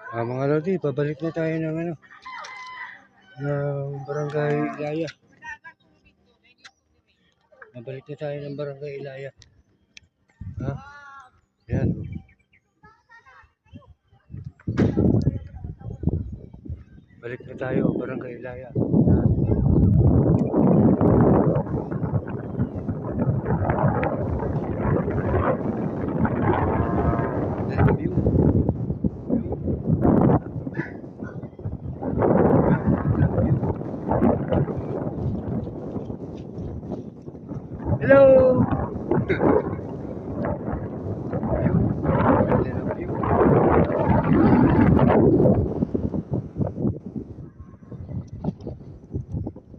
Mga lodi, pabalik na tayo ng ng Barangay Ilaya. Pabalik na tayo ng Barangay Ilaya. Ha? Yan. Balik na tayo, Barangay Ilaya. Yan. Hello!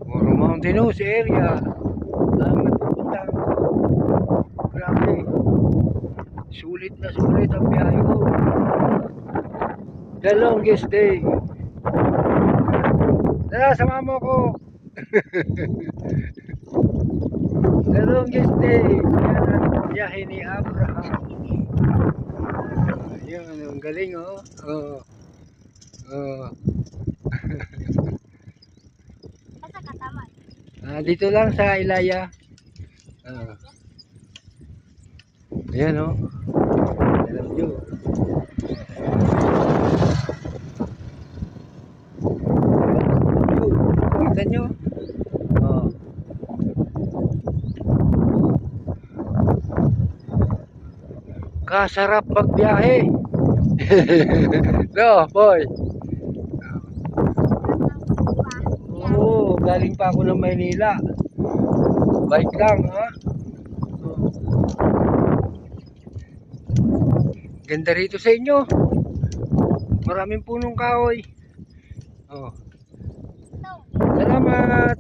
Puro mountainous area ang napupuntahan ko. Grabe. Sulit na sulit ang biyahe ko. The longest day. Tara, sama mo ko. The longest day. Yan ang biyahe ni Abraham. Yan, ang galing oh. Sa Kataman. Dito lang sa Ilaya. Ayan oh. I love you. Kita nyo? Kasarap magbiyahe. No, boy. Oo, galing pa ako ng Maynila. Bike lang, ha? Ganda rito sa inyo. Maraming punong kahoy. Salamat.